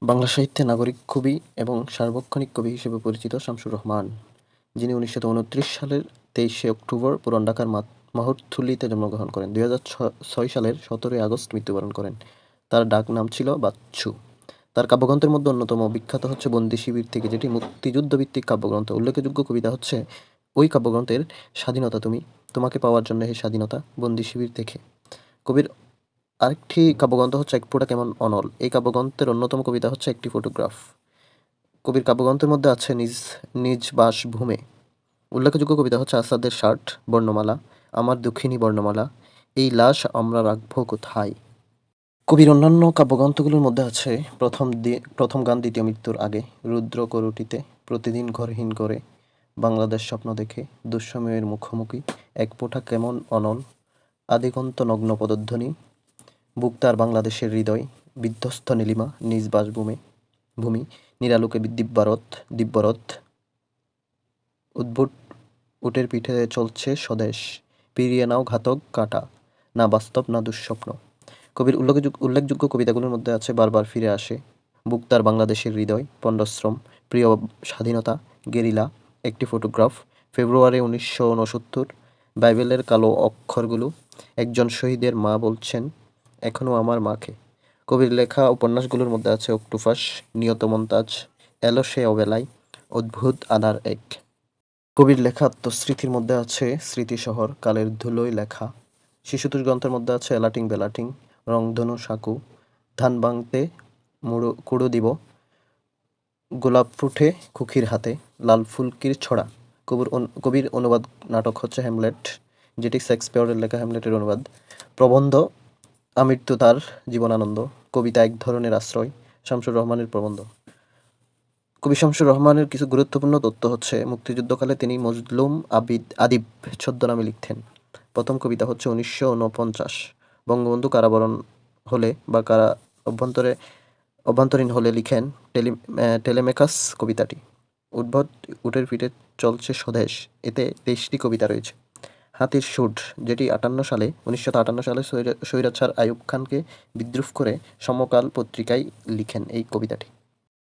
বাংলা সাহিত্যে নাগরিক কবি এবং সার্বক্ষণিক কবি হিসেবে পরিচিত শামসুর রহমান, যিনি 1929 সালের 23শে অক্টোবর পুরান ঢাকার মাহুতটুলিতে জন্মগ্রহণ করেন। 2006 সালের 17ই আগস্ট মৃত্যুবরণ করেন। তার ডাক নাম ছিল বাচ্চু। তার কাব্যগ্রন্থের মধ্যে অন্যতম বিখ্যাত হচ্ছে বন্দি শিবির থেকে, যেটি মুক্তিযুদ্ধভিত্তিক কাব্যগ্রন্থ। উল্লেখযোগ্য কবিতা হচ্ছে ওই কাব্যগ্রন্থের স্বাধীনতা তুমি, তোমাকে পাওয়ার জন্য হে স্বাধীনতা, বন্দি শিবির থেকে। কবির আরেকটি কাব্যগ্রন্থ হচ্ছে এক ফোঁটা কেমন অনল। এই কাব্যগ্রন্থের অন্যতম কবিতা হচ্ছে একটি ফটোগ্রাফ। কবির কাব্যগ্রন্থের মধ্যে আছে নিজ নিজ বাসভূমে। উল্লেখযোগ্য কবিতা হচ্ছে আসাদের ষাট বর্ণমালা, আমার দুঃখিনী বর্ণমালা, এই লাশ আমরা রাখবো কোথায়। কবির অন্যান্য কাব্যগ্রন্থগুলোর মধ্যে আছে প্রথম গান দ্বিতীয় মৃত্যুর আগে, রুদ্র করুটিতে, প্রতিদিন ঘরহীন করে, বাংলাদেশ স্বপ্ন দেখে, দুঃসময়ের মুখোমুখি, এক ফোঁটা কেমন অনল, আদিগন্ত নগ্ন পদধ্বনি, বুক তার বাংলাদেশের হৃদয়, বিধ্বস্ত নীলিমা, নিজ ভূমি, নিরালোকে দিব্যরথ, উদ্ভট উটের পিঠে চলছে স্বদেশ, ফিরিয়ে নাও ঘাতক কাঁটা, না বাস্তব না দুঃস্বপ্ন। কবির উল্লেখযোগ্য কবিতাগুলোর মধ্যে আছে বারবার ফিরে আসে, বুক তার বাংলাদেশের হৃদয়, পণ্ডশ্রম, প্রিয় স্বাধীনতা, গেরিলা, একটি ফটোগ্রাফ, ফেব্রুয়ারি 1969, বাইবেলের কালো অক্ষরগুলো, একজন শহীদের মা বলছেন এখনো আমার মাকে। কবির লেখা উপন্যাসগুলোর মধ্যে আছে অক্টোপাস, নিয়ত মন্তাজ, এলো সে অবেলায়, অদ্ভুত আধার এক। কবির লেখা আত্মস্মৃতির মধ্যে আছে স্মৃতিশহর, কালের ধুলোয় লেখা। শিশুতোষ গ্রন্থের মধ্যে আছে এলাটিং বেলাটিং, রংধনু সাঁকো, ধান ভাঙতে কুড়ো দিব, গোলাপ ফুটে খুকির হাতে, লাল ফুলকির ছড়া। কবির অনুবাদ নাটক হচ্ছে হ্যামলেট, যেটি শেক্সপিয়রের লেখা হ্যামলেটের অনুবাদ। প্রবন্ধ আমৃত্যু তার জীবনানন্দ, কবিতা এক ধরনের আশ্রয়, শামসুর রহমানের প্রবন্ধ। কবি শামসুর রহমানের কিছু গুরুত্বপূর্ণ তথ্য হচ্ছে মুক্তিযুদ্ধকালে তিনি মজলুম আদিব ছদ্মনামে লিখতেন। প্রথম কবিতা হচ্ছে 1949, বঙ্গবন্ধু কারাবরণ হলে বা অভ্যন্তরীণ হলে লিখেন টেলেমেকাস কবিতাটি। উদ্ভট উটের পিঠে চলছে স্বদেশ, এতে 23টি কবিতা রয়েছে। হাতির সুর, যেটি 1958 সালে স্বৈরাচার আইয়ুব খানকে বিদ্রূপ করে সমকাল পত্রিকায় লিখেন এই কবিতাটি।